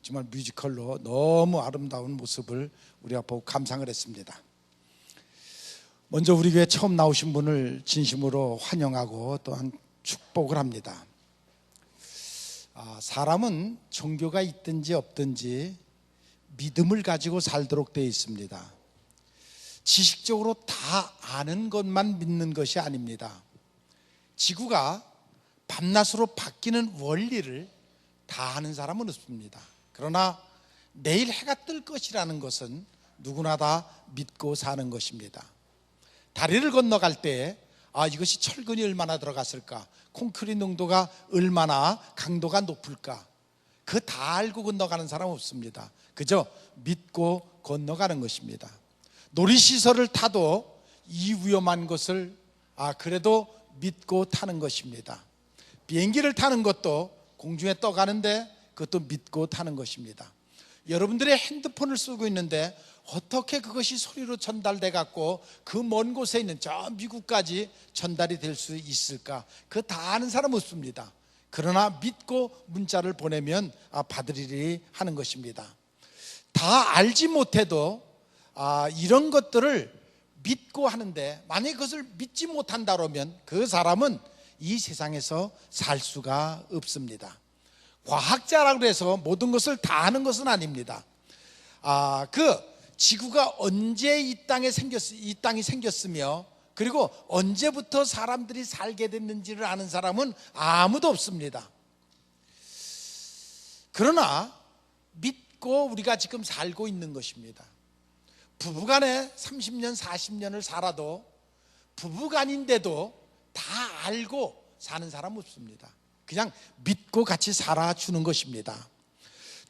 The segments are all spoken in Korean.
정말 뮤지컬로 너무 아름다운 모습을 우리가 보고 감상을 했습니다. 먼저 우리 교회 처음 나오신 분을 진심으로 환영하고 또한 축복을 합니다. 사람은 종교가 있든지 없든지 믿음을 가지고 살도록 되어 있습니다. 지식적으로 다 아는 것만 믿는 것이 아닙니다. 지구가 밤낮으로 바뀌는 원리를 다 아는 사람은 없습니다. 그러나 내일 해가 뜰 것이라는 것은 누구나 다 믿고 사는 것입니다. 다리를 건너갈 때 이것이 철근이 얼마나 들어갔을까, 콘크리트 농도가 얼마나 강도가 높을까, 그거 다 알고 건너가는 사람 없습니다. 그저 믿고 건너가는 것입니다. 놀이시설을 타도 이 위험한 것을 그래도 믿고 타는 것입니다. 비행기를 타는 것도 공중에 떠가는데 그것도 믿고 타는 것입니다. 여러분들의 핸드폰을 쓰고 있는데 어떻게 그것이 소리로 전달돼 갖고 그 먼 곳에 있는 저 미국까지 전달이 될 수 있을까? 그거 다 아는 사람 없습니다. 그러나 믿고 문자를 보내면 받으리리 하는 것입니다. 다 알지 못해도 이런 것들을 믿고 하는데, 만약에 그것을 믿지 못한다 그러면 그 사람은 이 세상에서 살 수가 없습니다. 과학자라고 해서 모든 것을 다 아는 것은 아닙니다. 지구가 언제 이 땅이 생겼으며 그리고 언제부터 사람들이 살게 됐는지를 아는 사람은 아무도 없습니다. 그러나 믿고 우리가 지금 살고 있는 것입니다. 부부간에 30년 40년을 살아도 부부간인데도 다 알고 사는 사람 없습니다. 그냥 믿고 같이 살아주는 것입니다.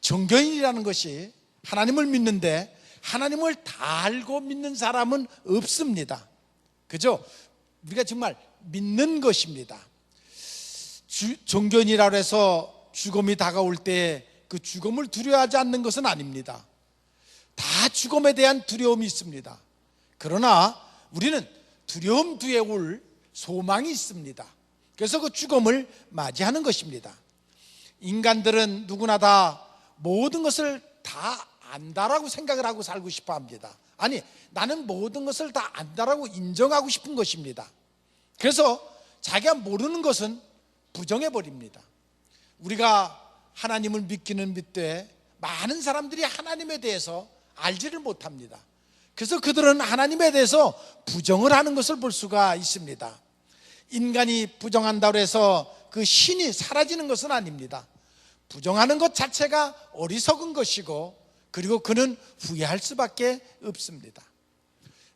종교인이라는 것이 하나님을 믿는데 하나님을 다 알고 믿는 사람은 없습니다. 그죠? 우리가 정말 믿는 것입니다. 종교인이라고 해서 죽음이 다가올 때 그 죽음을 두려워하지 않는 것은 아닙니다. 다 죽음에 대한 두려움이 있습니다. 그러나 우리는 두려움 뒤에 올 소망이 있습니다. 그래서 그 죽음을 맞이하는 것입니다. 인간들은 누구나 다 모든 것을 다 안다라고 생각을 하고 살고 싶어 합니다. 아니, 나는 모든 것을 다 안다라고 인정하고 싶은 것입니다. 그래서 자기가 모르는 것은 부정해 버립니다. 우리가 하나님을 믿기는 믿되 많은 사람들이 하나님에 대해서 알지를 못합니다. 그래서 그들은 하나님에 대해서 부정을 하는 것을 볼 수가 있습니다. 인간이 부정한다고 해서 그 신이 사라지는 것은 아닙니다. 부정하는 것 자체가 어리석은 것이고, 그리고 그는 후회할 수밖에 없습니다.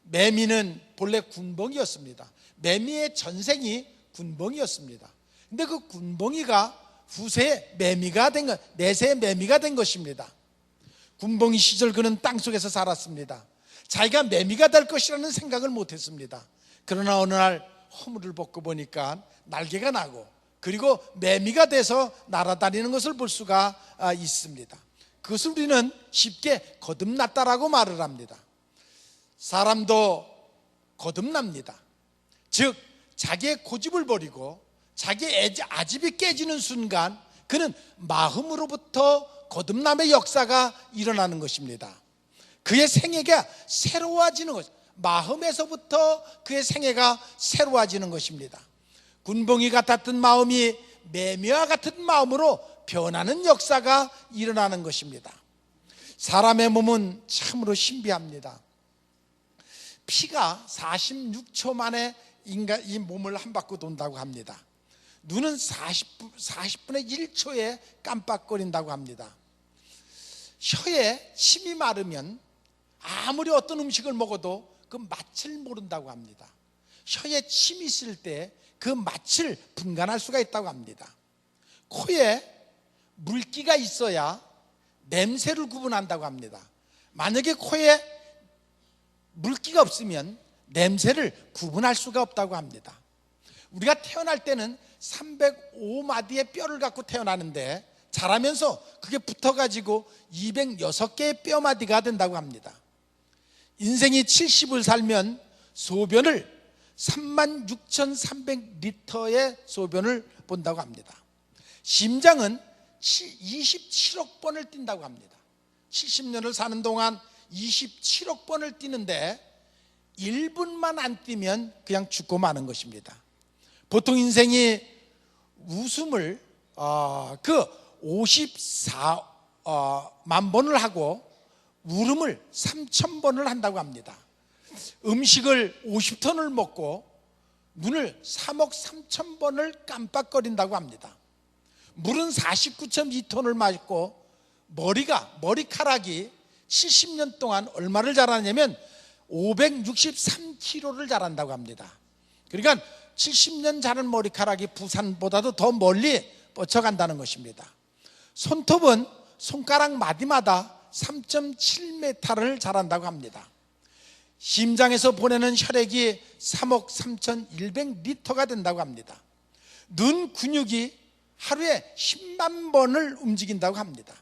매미는 본래 군벙이었습니다. 매미의 전생이 군벙이었습니다. 근데 그 군벙이가 후세 매미가 된 것, 내세 매미가 된 것입니다. 군벙이 시절 그는 땅속에서 살았습니다. 자기가 매미가 될 것이라는 생각을 못했습니다. 그러나 어느 날 허물을 벗고 보니까 날개가 나고, 그리고 매미가 돼서 날아다니는 것을 볼 수가 있습니다. 그것을 우리는 쉽게 거듭났다라고 말을 합니다. 사람도 거듭납니다. 즉 자기의 고집을 버리고 자기의 아집이 깨지는 순간 그는 마음으로부터 거듭남의 역사가 일어나는 것입니다. 그의 생애가 새로워지는 것, 마음에서부터 그의 생애가 새로워지는 것입니다. 군벙이 같았던 마음이 매미와 같은 마음으로 변하는 역사가 일어나는 것입니다. 사람의 몸은 참으로 신비합니다. 피가 46초 만에 이 몸을 한 바퀴 돈다고 합니다. 눈은 40분의 1초에 깜빡거린다고 합니다. 혀에 침이 마르면 아무리 어떤 음식을 먹어도 그 맛을 모른다고 합니다. 혀에 침이 있을 때 그 맛을 분간할 수가 있다고 합니다. 코에 물기가 있어야 냄새를 구분한다고 합니다. 만약에 코에 물기가 없으면 냄새를 구분할 수가 없다고 합니다. 우리가 태어날 때는 305마디의 뼈를 갖고 태어나는데 자라면서 그게 붙어가지고 206개의 뼈마디가 된다고 합니다. 인생이 70을 살면 소변을 36,300리터의 소변을 본다고 합니다. 심장은 27억 번을 뛴다고 합니다. 70년을 사는 동안 27억 번을 뛰는데 1분만 안 뛰면 그냥 죽고 마는 것입니다. 보통 인생이 웃음을 54만 번을 하고 울음을 3,000번을 한다고 합니다. 음식을 50톤을 먹고 눈을 3억 3천 번을 깜빡거린다고 합니다. 물은 49.2톤을 마시고 머리카락이 70년 동안 얼마를 자라냐면 563kg를 자란다고 합니다. 그러니까 70년 자란 머리카락이 부산보다도 더 멀리 뻗쳐간다는 것입니다. 손톱은 손가락 마디마다 3.7m를 자란다고 합니다. 심장에서 보내는 혈액이 3억 3,100리터가 된다고 합니다. 눈 근육이 하루에 10만 번을 움직인다고 합니다.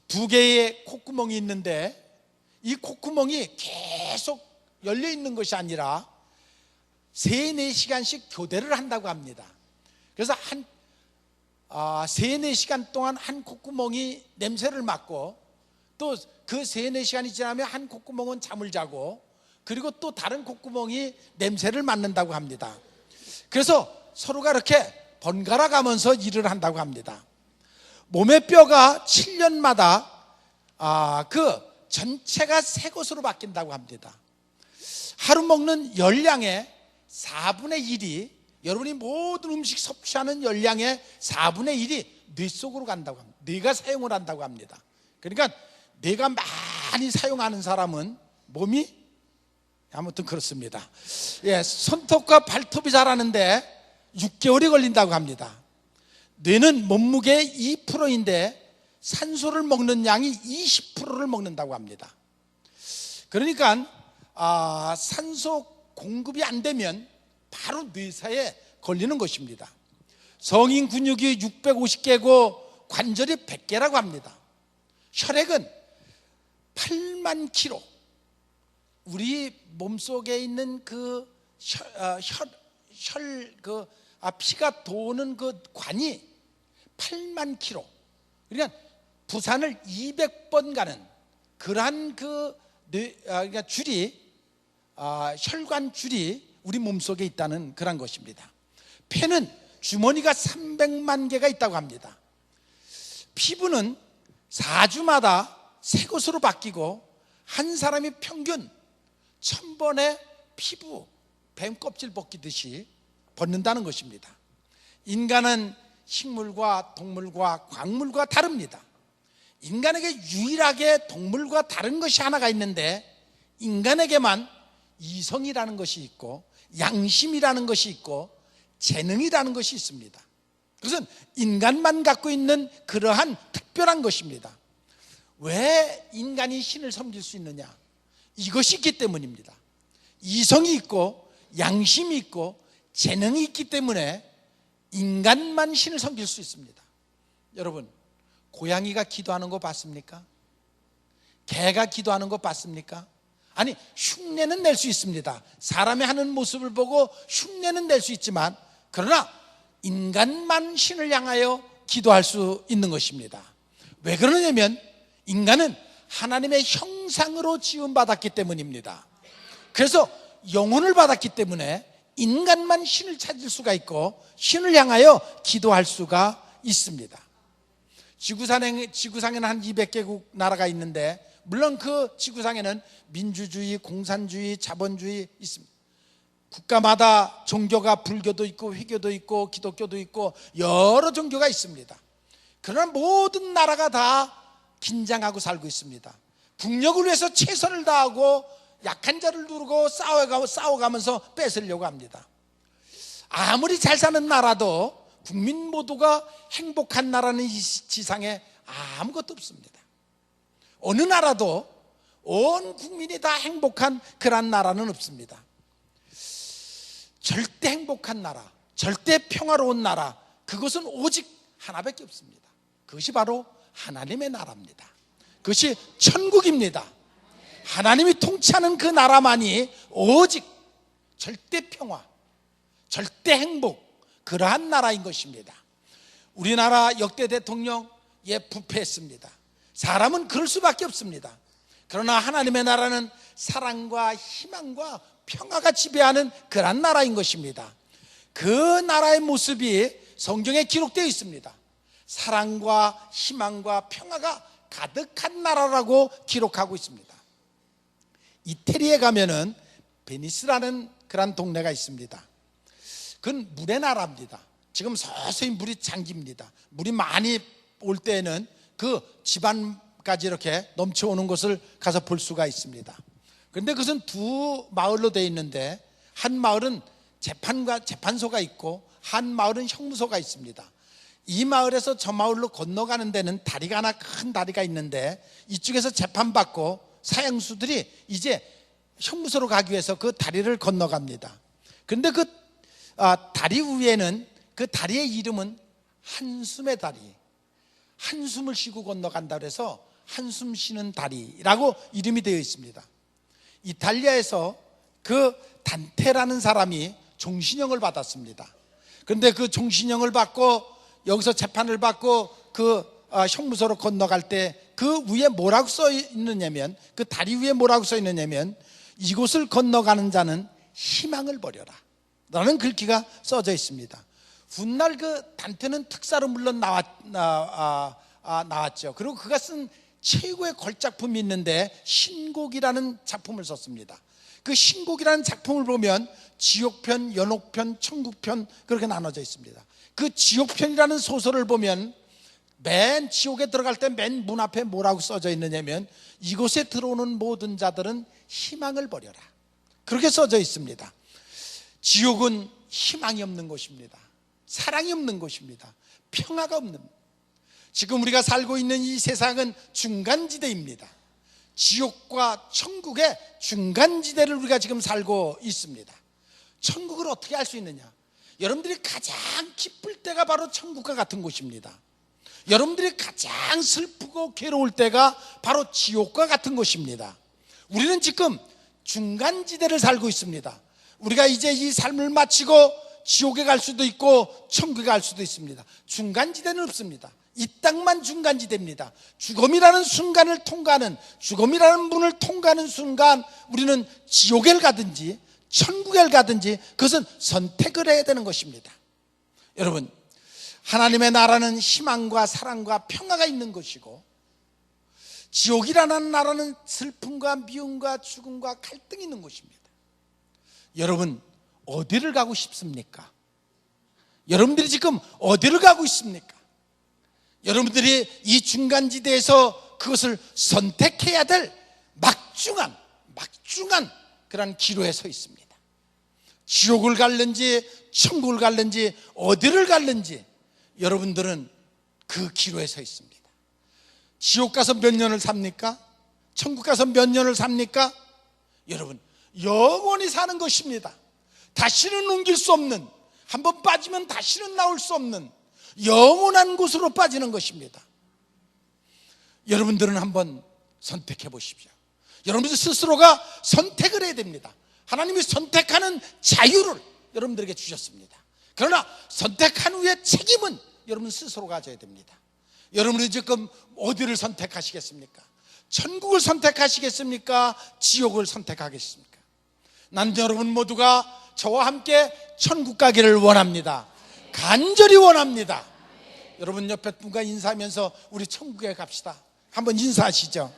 2개의 콧구멍이 있는데 이 콧구멍이 계속 열려 있는 것이 아니라 3-4시간씩 교대를 한다고 합니다. 그래서 3-4시간 동안 한 콧구멍이 냄새를 맡고 또 그 3-4시간이 지나면 한 콧구멍은 잠을 자고 그리고 또 다른 콧구멍이 냄새를 맡는다고 합니다. 그래서 서로가 이렇게 번갈아 가면서 일을 한다고 합니다. 몸의 뼈가 7년마다 그 전체가 새 것으로 바뀐다고 합니다. 하루 먹는 열량의 4분의 1이 여러분이 모든 음식 섭취하는 열량의 4분의 1이 뇌 속으로 간다고 합니다. 뇌가 사용을 한다고 합니다. 그러니까 뇌가 많이 사용하는 사람은 몸이 아무튼 그렇습니다. 손톱과 발톱이 자라는데 6개월이 걸린다고 합니다. 뇌는 몸무게의 2%인데 산소를 먹는 양이 20%를 먹는다고 합니다. 그러니까 산소 공급이 안 되면 바로 뇌사에 걸리는 것입니다. 성인 근육이 650개고 관절이 100개라고 합니다. 혈액은 8만 킬로, 우리 몸속에 있는 피가 도는 그 관이 8만 킬로, 그러니까 부산을 200번 가는 그러한 그러니까 혈관 줄이 우리 몸속에 있다는 그런 것입니다. 폐는 주머니가 300만 개가 있다고 합니다. 피부는 4주마다 새 것으로 바뀌고 한 사람이 평균 1000번의 피부 뱀 껍질 벗기듯이 벗는다는 것입니다. 인간은 식물과 동물과 광물과 다릅니다. 인간에게 유일하게 동물과 다른 것이 하나가 있는데 인간에게만 이성이라는 것이 있고 양심이라는 것이 있고 재능이라는 것이 있습니다. 그것은 인간만 갖고 있는 그러한 특별한 것입니다. 왜 인간이 신을 섬길 수 있느냐? 이것이 있기 때문입니다. 이성이 있고 양심이 있고 재능이 있기 때문에 인간만 신을 섬길 수 있습니다. 여러분, 고양이가 기도하는 거 봤습니까? 개가 기도하는 거 봤습니까? 아니, 흉내는 낼 수 있습니다. 사람이 하는 모습을 보고 흉내는 낼 수 있지만 그러나 인간만 신을 향하여 기도할 수 있는 것입니다. 왜 그러냐면 인간은 하나님의 형상으로 지음받았기 때문입니다. 그래서 영혼을 받았기 때문에 인간만 신을 찾을 수가 있고 신을 향하여 기도할 수가 있습니다. 지구상에는 한 200개국 나라가 있는데 물론 그 지구상에는 민주주의, 공산주의, 자본주의 있습니다. 국가마다 종교가 불교도 있고 회교도 있고 기독교도 있고 여러 종교가 있습니다. 그러나 모든 나라가 다 긴장하고 살고 있습니다. 국력을 위해서 최선을 다하고 약한 자를 누르고 싸워가면서 뺏으려고 합니다. 아무리 잘 사는 나라도 국민 모두가 행복한 나라는 이 지상에 아무것도 없습니다. 어느 나라도 온 국민이 다 행복한 그런 나라는 없습니다. 절대 행복한 나라, 절대 평화로운 나라, 그것은 오직 하나밖에 없습니다. 그것이 바로 하나님의 나라입니다. 그것이 천국입니다. 하나님이 통치하는 그 나라만이 오직 절대 평화, 절대 행복, 그러한 나라인 것입니다. 우리나라 역대 대통령 부패했습니다. 사람은 그럴 수밖에 없습니다. 그러나 하나님의 나라는 사랑과 희망과 평화가 지배하는 그런 나라인 것입니다. 그 나라의 모습이 성경에 기록되어 있습니다. 사랑과 희망과 평화가 가득한 나라라고 기록하고 있습니다. 이태리에 가면은 베니스라는 그런 동네가 있습니다. 그건 물의 나라입니다. 지금 서서히 물이 잠깁니다. 물이 많이 올 때에는 그 집안까지 이렇게 넘쳐오는 것을 가서 볼 수가 있습니다. 그런데 그것은 두 마을로 되어 있는데, 한 마을은 재판소가 있고 한 마을은 형무소가 있습니다. 이 마을에서 저 마을로 건너가는 데는 다리가 하나, 큰 다리가 있는데, 이쪽에서 재판받고 사형수들이 이제 형무소로 가기 위해서 그 다리를 건너갑니다. 그런데 그 다리 위에는, 그 다리의 이름은 한숨의 다리, 한숨을 쉬고 건너간다 그래서 한숨 쉬는 다리라고 이름이 되어 있습니다. 이탈리아에서 그 단테라는 사람이 종신형을 받았습니다. 그런데 그 종신형을 받고 여기서 재판을 받고 그 형무소로 건너갈 때 그 위에 뭐라고 써 있느냐면, 그 다리 위에 뭐라고 써 있느냐면, 이곳을 건너가는 자는 희망을 버려라 라는 글귀가 써져 있습니다. 훗날 그 단테는 특사로 물론 나왔죠. 그리고 그가 쓴 최고의 걸작품이 있는데 신곡이라는 작품을 썼습니다. 그 신곡이라는 작품을 보면 지옥편, 연옥편, 천국편 그렇게 나눠져 있습니다. 그 지옥편이라는 소설을 보면 맨 지옥에 들어갈 때 맨 문 앞에 뭐라고 써져 있느냐면, 이곳에 들어오는 모든 자들은 희망을 버려라, 그렇게 써져 있습니다. 지옥은 희망이 없는 곳입니다. 사랑이 없는 곳입니다. 평화가 없는, 지금 우리가 살고 있는 이 세상은 중간지대입니다. 지옥과 천국의 중간지대를 우리가 지금 살고 있습니다. 천국을 어떻게 알 수 있느냐? 여러분들이 가장 기쁠 때가 바로 천국과 같은 곳입니다. 여러분들이 가장 슬프고 괴로울 때가 바로 지옥과 같은 곳입니다. 우리는 지금 중간지대를 살고 있습니다. 우리가 이제 이 삶을 마치고 지옥에 갈 수도 있고 천국에 갈 수도 있습니다. 중간지대는 없습니다. 이 땅만 중간지대입니다. 죽음이라는 순간을 통과하는, 죽음이라는 문을 통과하는 순간 우리는 지옥에 가든지 천국에 가든지 그것은 선택을 해야 되는 것입니다. 여러분, 하나님의 나라는 희망과 사랑과 평화가 있는 것이고, 지옥이라는 나라는 슬픔과 미움과 죽음과 갈등이 있는 곳입니다. 여러분, 어디를 가고 싶습니까? 여러분들이 지금 어디를 가고 있습니까? 여러분들이 이 중간지대에서 그것을 선택해야 될 막중한 그런 기로에 서 있습니다. 지옥을 갈는지 천국을 갈는지 어디를 갈는지 여러분들은 그 기로에 서 있습니다. 지옥 가서 몇 년을 삽니까? 천국 가서 몇 년을 삽니까? 여러분, 영원히 사는 것입니다. 다시는 옮길 수 없는, 한번 빠지면 다시는 나올 수 없는 영원한 곳으로 빠지는 것입니다. 여러분들은 한번 선택해 보십시오. 여러분들 스스로가 선택을 해야 됩니다. 하나님이 선택하는 자유를 여러분들에게 주셨습니다. 그러나 선택한 후에 책임은 여러분 스스로 가져야 됩니다. 여러분이 지금 어디를 선택하시겠습니까? 천국을 선택하시겠습니까? 지옥을 선택하겠습니까? 난 여러분 모두가 저와 함께 천국 가기를 원합니다. 간절히 원합니다. 여러분 옆에 분과 인사하면서 우리 천국에 갑시다. 한번 인사하시죠.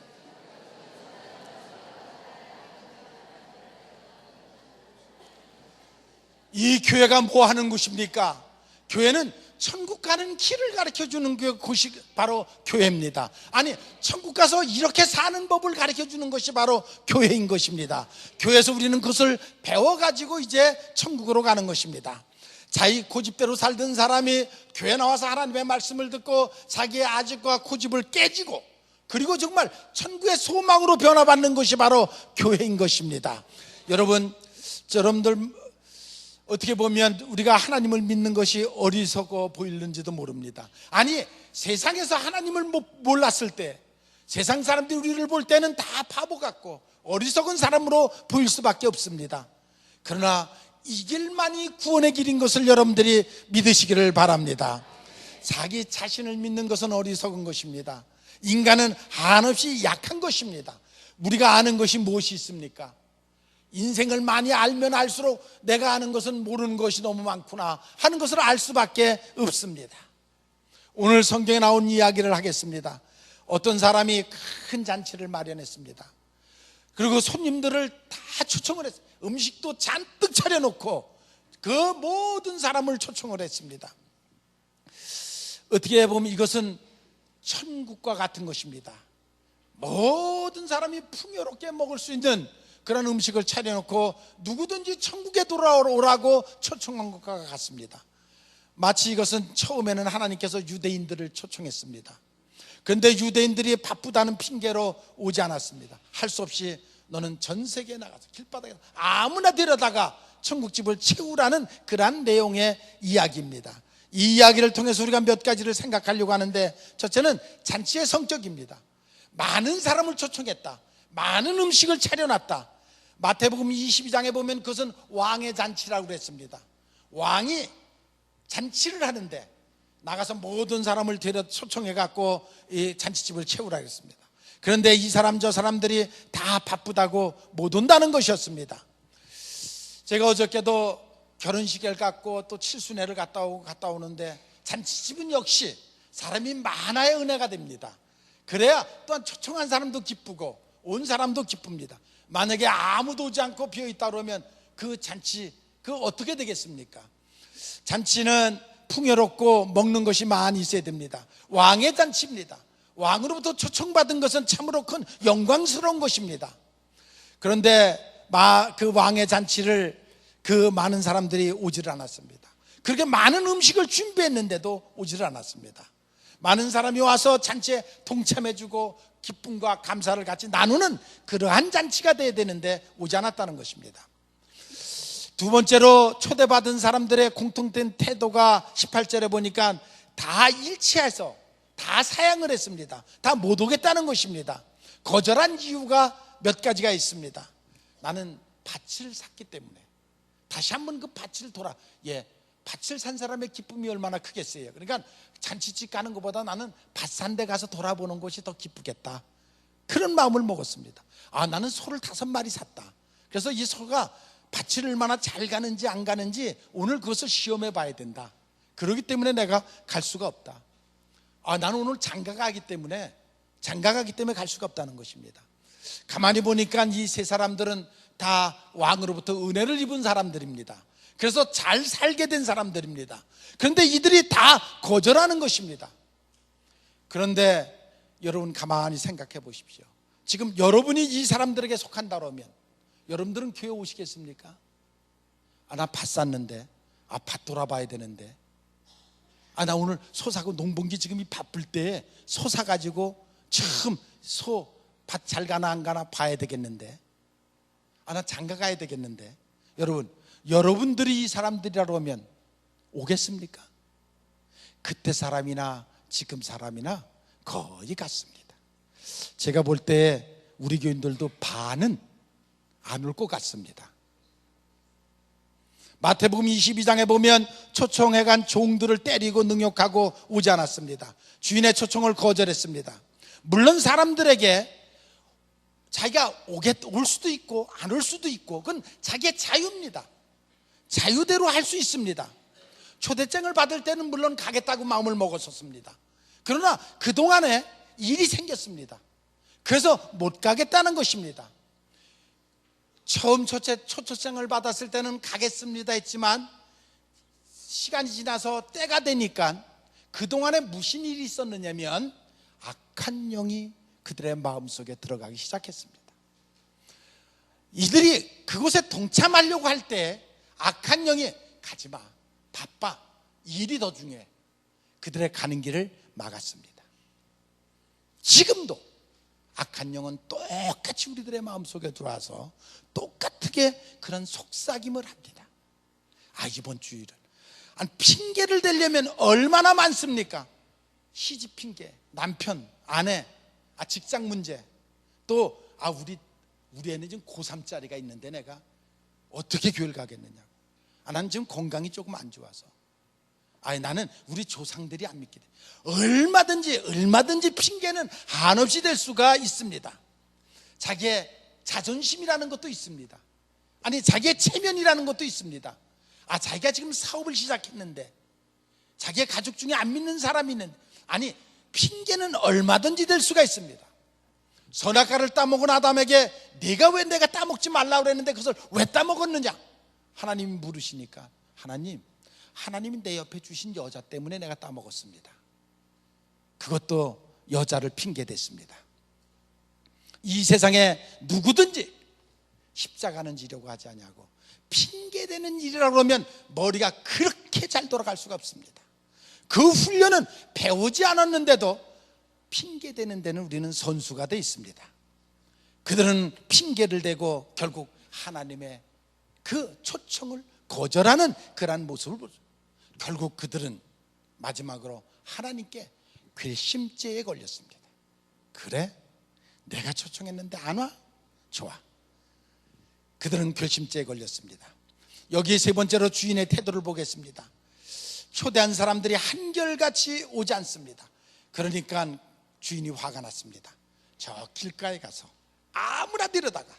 이 교회가 뭐 하는 곳입니까? 교회는 천국 가는 길을 가르쳐 주는 곳이 바로 교회입니다. 아니, 천국 가서 이렇게 사는 법을 가르쳐 주는 것이 바로 교회인 것입니다. 교회에서 우리는 그것을 배워가지고 이제 천국으로 가는 것입니다. 자기 고집대로 살던 사람이 교회 나와서 하나님의 말씀을 듣고 자기의 아집과 고집을 깨지고, 그리고 정말 천국의 소망으로 변화받는 것이 바로 교회인 것입니다. 여러분들 어떻게 보면 우리가 하나님을 믿는 것이 어리석어 보이는지도 모릅니다. 아니, 세상에서 하나님을 몰랐을 때 세상 사람들이 우리를 볼 때는 다 바보 같고 어리석은 사람으로 보일 수밖에 없습니다. 그러나 이 길만이 구원의 길인 것을 여러분들이 믿으시기를 바랍니다. 자기 자신을 믿는 것은 어리석은 것입니다. 인간은 한없이 약한 것입니다. 우리가 아는 것이 무엇이 있습니까? 인생을 많이 알면 알수록 내가 아는 것은 모르는 것이 너무 많구나 하는 것을 알 수밖에 없습니다. 오늘 성경에 나온 이야기를 하겠습니다. 어떤 사람이 큰 잔치를 마련했습니다. 그리고 손님들을 다 초청을 했어요. 음식도 잔뜩 차려놓고 그 모든 사람을 초청을 했습니다. 어떻게 보면 이것은 천국과 같은 것입니다. 모든 사람이 풍요롭게 먹을 수 있는 그런 음식을 차려놓고 누구든지 천국에 돌아오라고 초청한 것과 같습니다. 마치 이것은 처음에는 하나님께서 유대인들을 초청했습니다. 그런데 유대인들이 바쁘다는 핑계로 오지 않았습니다. 할 수 없이 너는 전 세계에 나가서 길바닥에 아무나 데려다가 천국집을 채우라는 그러한 내용의 이야기입니다. 이 이야기를 통해서 우리가 몇 가지를 생각하려고 하는데, 첫째는 잔치의 성격입니다. 많은 사람을 초청했다. 많은 음식을 차려놨다. 마태복음 22장에 보면 그것은 왕의 잔치라고 그랬습니다. 왕이 잔치를 하는데 나가서 모든 사람을 데려 초청해갖고 이 잔치집을 채우라고 했습니다. 그런데 이 사람 저 사람들이 다 바쁘다고 못 온다는 것이었습니다. 제가 어저께도 결혼식을 갔고 또 칠순회를 갔다 오는데 잔치집은 역시 사람이 많아야 은혜가 됩니다. 그래야 또한 초청한 사람도 기쁘고 온 사람도 기쁩니다. 만약에 아무도 오지 않고 비어있다 그러면 그 잔치 어떻게 되겠습니까? 잔치는 풍요롭고 먹는 것이 많이 있어야 됩니다. 왕의 잔치입니다. 왕으로부터 초청받은 것은 참으로 큰 영광스러운 것입니다. 그런데 그 왕의 잔치를 그 많은 사람들이 오질 않았습니다. 그렇게 많은 음식을 준비했는데도 오질 않았습니다. 많은 사람이 와서 잔치에 동참해주고 기쁨과 감사를 같이 나누는 그러한 잔치가 돼야 되는데 오지 않았다는 것입니다. 두 번째로 초대받은 사람들의 공통된 태도가 18절에 보니까 다 일치해서 다 사양을 했습니다. 다 못 오겠다는 것입니다. 거절한 이유가 몇 가지가 있습니다. 나는 밭을 샀기 때문에 다시 한번 그 밭을 밭을 산 사람의 기쁨이 얼마나 크겠어요. 그러니까 잔치집 가는 것보다 나는 밭 산 데 가서 돌아보는 것이 더 기쁘겠다. 그런 마음을 먹었습니다. 나는 소를 5마리 샀다. 그래서 이 소가 밭을 얼마나 잘 가는지 안 가는지 오늘 그것을 시험해 봐야 된다. 그렇기 때문에 내가 갈 수가 없다. 나는 오늘 장가가기 때문에 갈 수가 없다는 것입니다. 가만히 보니까 이 세 사람들은 다 왕으로부터 은혜를 입은 사람들입니다. 그래서 잘 살게 된 사람들입니다. 그런데 이들이 다 거절하는 것입니다. 그런데 여러분 가만히 생각해 보십시오. 지금 여러분이 이 사람들에게 속한다 그러면 여러분들은 교회 오시겠습니까? 나 밭 샀는데, 밭 돌아봐야 되는데, 나 오늘 소 사고 농번기 지금 이 바쁠 때 소 사가지고 참 소 밭 잘 가나 안 가나 봐야 되겠는데, 나 장가 가야 되겠는데. 여러분들이 이 사람들이라고 하면 오겠습니까? 그때 사람이나 지금 사람이나 거의 같습니다. 제가 볼 때 우리 교인들도 반은 안 올 것 같습니다. 마태복음 22장에 보면 초청해간 종들을 때리고 능욕하고 오지 않았습니다. 주인의 초청을 거절했습니다. 물론 사람들에게 자기가 올 수도 있고 안 올 수도 있고 그건 자기의 자유입니다. 자유대로 할 수 있습니다. 초대장을 받을 때는 물론 가겠다고 마음을 먹었었습니다. 그러나 그동안에 일이 생겼습니다. 그래서 못 가겠다는 것입니다. 처음 초청장을 받았을 때는 가겠습니다 했지만 시간이 지나서 때가 되니까 그동안에 무슨 일이 있었느냐면 악한 영이 그들의 마음속에 들어가기 시작했습니다. 이들이 그곳에 동참하려고 할 때 악한 영이 가지마, 바빠, 일이 더 중요해. 그들의 가는 길을 막았습니다. 지금도 악한 영은 똑같이 우리들의 마음속에 들어와서 똑같게 그런 속삭임을 합니다. 이번 주일은 핑계를 대려면 얼마나 많습니까? 시집 핑계, 남편, 아내, 직장 문제, 또 우리 애는 지금 고3짜리가 있는데 내가 어떻게 교회를 가겠느냐고. 나는 지금 건강이 조금 안 좋아서 아니 나는 우리 조상들이 안 믿기 때문에. 얼마든지 핑계는 한없이 될 수가 있습니다. 자기의 자존심이라는 것도 있습니다. 아니 자기의 체면이라는 것도 있습니다. 자기가 지금 사업을 시작했는데 자기의 가족 중에 안 믿는 사람이 있는데, 아니 핑계는 얼마든지 될 수가 있습니다. 선악과를 따먹은 아담에게 네가 왜 내가 따먹지 말라고 그랬는데 그것을 왜 따먹었느냐? 하나님이 물으시니까 하나님이 내 옆에 주신 여자 때문에 내가 따먹었습니다. 그것도 여자를 핑계댔습니다. 이 세상에 누구든지 십자가는 지려고 하지 않냐고 핑계대는 일이라고 하면 머리가 그렇게 잘 돌아갈 수가 없습니다. 그 훈련은 배우지 않았는데도 핑계대는 데는 우리는 선수가 돼 있습니다. 그들은 핑계를 대고 결국 하나님의 그 초청을 거절하는 그러한 모습을 보죠. 결국 그들은 마지막으로 하나님께 괘씸죄에 걸렸습니다. 그래? 내가 초청했는데 안 와? 좋아. 그들은 괘씸죄에 걸렸습니다. 여기 세 번째로 주인의 태도를 보겠습니다. 초대한 사람들이 한결같이 오지 않습니다. 그러니까 주인이 화가 났습니다. 저 길가에 가서 아무나 데려다가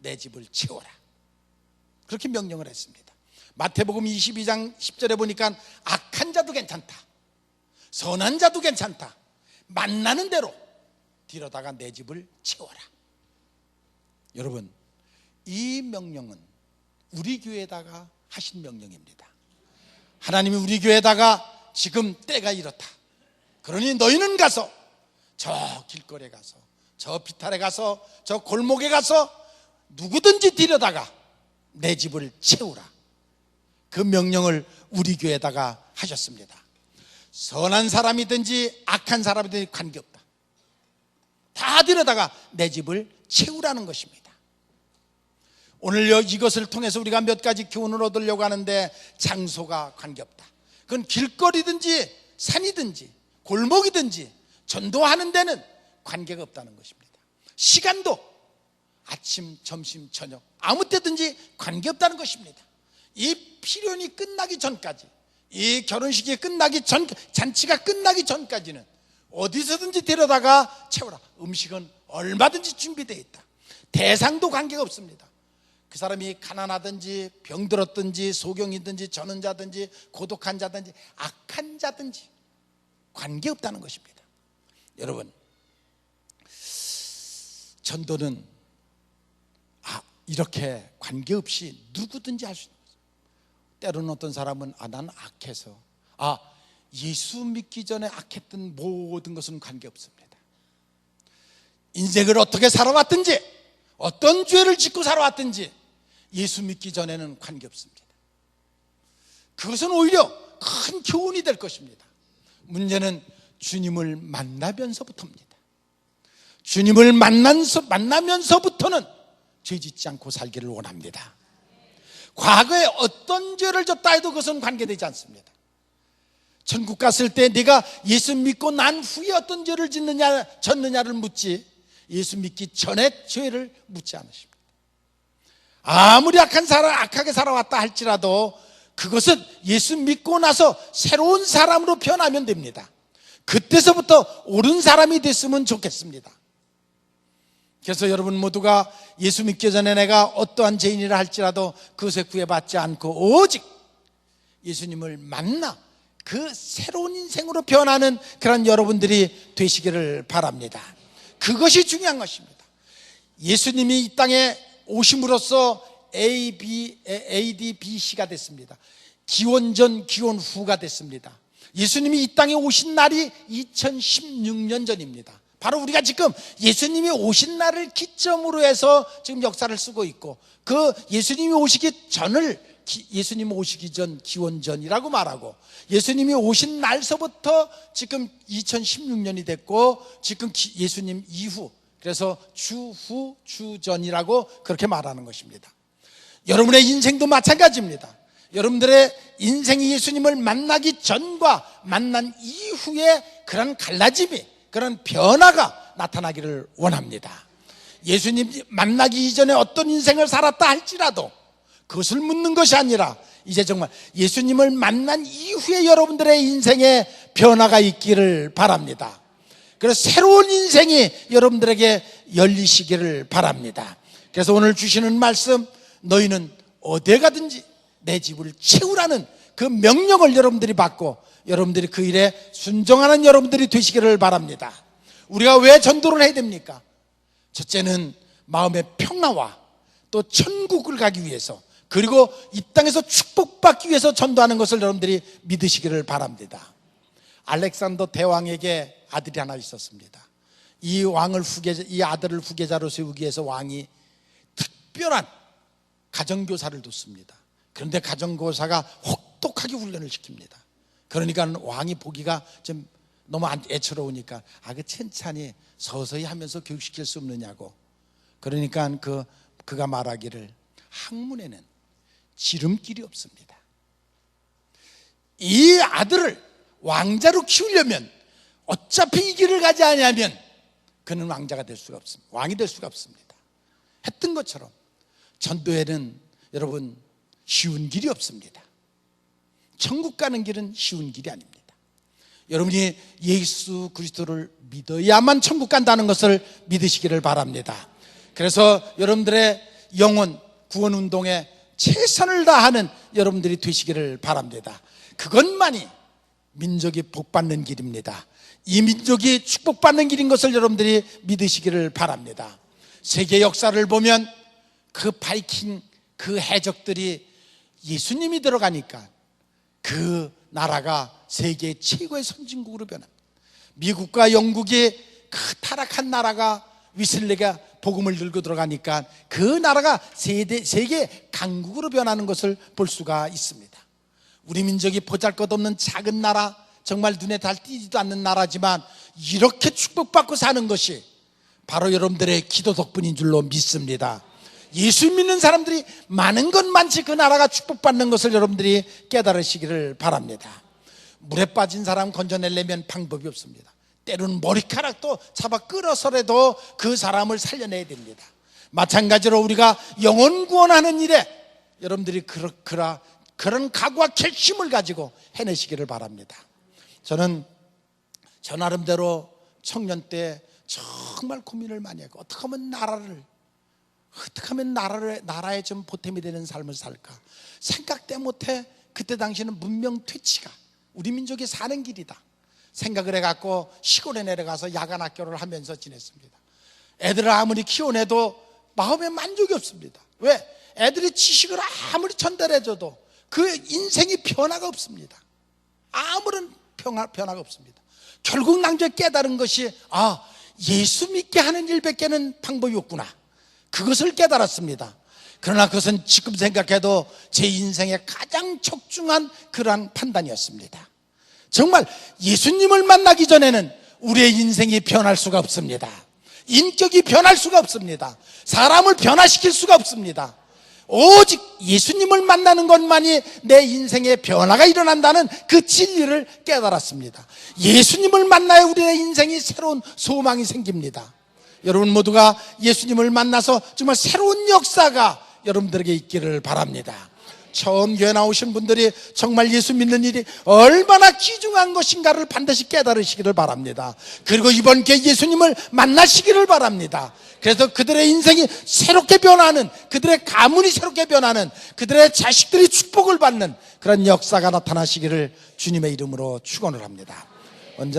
내 집을 채워라. 그렇게 명령을 했습니다. 마태복음 22장 10절에 보니까 악한 자도 괜찮다, 선한 자도 괜찮다, 만나는 대로 데려다가 내 집을 채워라. 여러분, 이 명령은 우리 교회에다가 하신 명령입니다. 하나님이 우리 교회에다가 지금 때가 이렇다, 그러니 너희는 가서 저 길거리에 가서 저 비탈에 가서 저 골목에 가서 누구든지 데려다가 내 집을 채우라. 그 명령을 우리 교회에다가 하셨습니다. 선한 사람이든지 악한 사람이든지 관계없다. 다 데려다가 내 집을 채우라는 것입니다. 오늘 이것을 통해서 우리가 몇 가지 교훈을 얻으려고 하는데, 장소가 관계없다. 그건 길거리든지 산이든지 골목이든지 전도하는 데는 관계가 없다는 것입니다. 시간도 아침, 점심, 저녁 아무 때든지 관계없다는 것입니다. 이 필연이 끝나기 전까지, 이 결혼식이 끝나기 전, 잔치가 끝나기 전까지는 어디서든지 데려다가 채워라. 음식은 얼마든지 준비되어 있다. 대상도 관계가 없습니다. 그 사람이 가난하든지 병들었든지 소경이든지 전원자든지 고독한 자든지 악한 자든지 관계없다는 것입니다. 여러분, 전도는 이렇게 관계없이 누구든지 할 수 있는 거죠. 때로는 어떤 사람은 나는 악해서, 예수 믿기 전에 악했던 모든 것은 관계없습니다. 인생을 어떻게 살아왔든지 어떤 죄를 짓고 살아왔든지 예수 믿기 전에는 관계없습니다. 그것은 오히려 큰 교훈이 될 것입니다. 문제는 주님을 만나면서부터입니다. 주님을 만나면서부터는 죄 짓지 않고 살기를 원합니다. 과거에 어떤 죄를 졌다 해도 그것은 관계되지 않습니다. 천국 갔을 때 네가 예수 믿고 난 후에 어떤 죄를 졌느냐를 묻지, 예수 믿기 전에 죄를 묻지 않으십니다. 아무리 악하게 살아왔다 할지라도 그것은 예수 믿고 나서 새로운 사람으로 변하면 됩니다. 그때서부터 옳은 사람이 됐으면 좋겠습니다. 그래서 여러분 모두가 예수 믿기 전에 내가 어떠한 죄인이라 할지라도 그것에 구애받지 않고 오직 예수님을 만나 그 새로운 인생으로 변하는 그런 여러분들이 되시기를 바랍니다. 그것이 중요한 것입니다. 예수님이 이 땅에 오심으로써 AD, BC가 됐습니다. 기원전, 기원후가 됐습니다. 예수님이 이 땅에 오신 날이 2016년 전입니다. 바로 우리가 지금 예수님이 오신 날을 기점으로 해서 지금 역사를 쓰고 있고, 그 예수님이 오시기 전을 예수님 오시기 전 기원전이라고 말하고, 예수님이 오신 날서부터 지금 2016년이 됐고, 지금 예수님 이후, 그래서 주후, 주전이라고 그렇게 말하는 것입니다. 여러분의 인생도 마찬가지입니다. 여러분들의 인생이 예수님을 만나기 전과 만난 이후에 그런 갈라짐이, 그런 변화가 나타나기를 원합니다. 예수님 만나기 이전에 어떤 인생을 살았다 할지라도 그것을 묻는 것이 아니라 이제 정말 예수님을 만난 이후에 여러분들의 인생에 변화가 있기를 바랍니다. 그래서 새로운 인생이 여러분들에게 열리시기를 바랍니다. 그래서 오늘 주시는 말씀, 너희는 어디 가든지 내 집을 채우라는 그 명령을 여러분들이 받고 여러분들이 그 일에 순종하는 여러분들이 되시기를 바랍니다. 우리가 왜 전도를 해야 됩니까? 첫째는 마음의 평화와 또 천국을 가기 위해서, 그리고 이 땅에서 축복받기 위해서 전도하는 것을 여러분들이 믿으시기를 바랍니다. 알렉산더 대왕에게 아들이 하나 있었습니다. 이 아들을 후계자로 세우기 위해서 왕이 특별한 가정교사를 뒀습니다. 그런데 가정교사가 혹독하게 훈련을 시킵니다. 그러니까 왕이 보기가 좀 너무 애처로우니까 그 천천히 서서히 하면서 교육시킬 수 없느냐고. 그러니까 그가 말하기를, 학문에는 지름길이 없습니다. 이 아들을 왕자로 키우려면 어차피 이 길을 가지 않으면 그는 왕자가 될 수가 없습니다. 왕이 될 수가 없습니다. 했던 것처럼 전도에는 여러분 쉬운 길이 없습니다. 천국 가는 길은 쉬운 길이 아닙니다. 여러분이 예수 그리스도를 믿어야만 천국 간다는 것을 믿으시기를 바랍니다. 그래서 여러분들의 영혼 구원 운동에 최선을 다하는 여러분들이 되시기를 바랍니다. 그것만이 민족이 복받는 길입니다. 이 민족이 축복받는 길인 것을 여러분들이 믿으시기를 바랍니다. 세계 역사를 보면 그 바이킹, 그 해적들이 예수님이 들어가니까 그 나라가 세계 최고의 선진국으로 변합니다. 미국과 영국이 그 타락한 나라가 위슬레가 복음을 들고 들어가니까 그 나라가 세계 강국으로 변하는 것을 볼 수가 있습니다. 우리 민족이 보잘것없는 작은 나라, 정말 눈에 잘 띄지도 않는 나라지만 이렇게 축복받고 사는 것이 바로 여러분들의 기도 덕분인 줄로 믿습니다. 예수 믿는 사람들이 많은 건 많지 그 나라가 축복받는 것을 여러분들이 깨달으시기를 바랍니다. 물에 빠진 사람 건져내려면 방법이 없습니다. 때로는 머리카락도 잡아 끌어서라도 그 사람을 살려내야 됩니다. 마찬가지로 우리가 영혼 구원하는 일에 여러분들이 그런 각오와 결심을 가지고 해내시기를 바랍니다. 저는 저 나름대로 청년 때 정말 고민을 많이 했고, 어떻게 하면 나라에 좀 보탬이 되는 삶을 살까 생각도 못해. 그때 당시에는 문명 퇴치가 우리 민족이 사는 길이다 생각을 해갖고 시골에 내려가서 야간 학교를 하면서 지냈습니다. 애들을 아무리 키워내도 마음에 만족이 없습니다. 왜? 애들이 지식을 아무리 전달해줘도 그 인생이 변화가 없습니다. 아무런 변화가 없습니다. 결국 나중에 깨달은 것이 예수 믿게 하는 일밖에는 방법이 없구나, 그것을 깨달았습니다. 그러나 그것은 지금 생각해도 제 인생의 가장 적중한 그러한 판단이었습니다. 정말 예수님을 만나기 전에는 우리의 인생이 변할 수가 없습니다. 인격이 변할 수가 없습니다. 사람을 변화시킬 수가 없습니다. 오직 예수님을 만나는 것만이 내 인생에 변화가 일어난다는 그 진리를 깨달았습니다. 예수님을 만나야 우리의 인생이 새로운 소망이 생깁니다. 여러분 모두가 예수님을 만나서 정말 새로운 역사가 여러분들에게 있기를 바랍니다. 처음 교회 나오신 분들이 정말 예수 믿는 일이 얼마나 귀중한 것인가를 반드시 깨달으시기를 바랍니다. 그리고 이번 기회에 예수님을 만나시기를 바랍니다. 그래서 그들의 인생이 새롭게 변하는, 그들의 가문이 새롭게 변하는, 그들의 자식들이 축복을 받는 그런 역사가 나타나시기를 주님의 이름으로 축원을 합니다. 언제나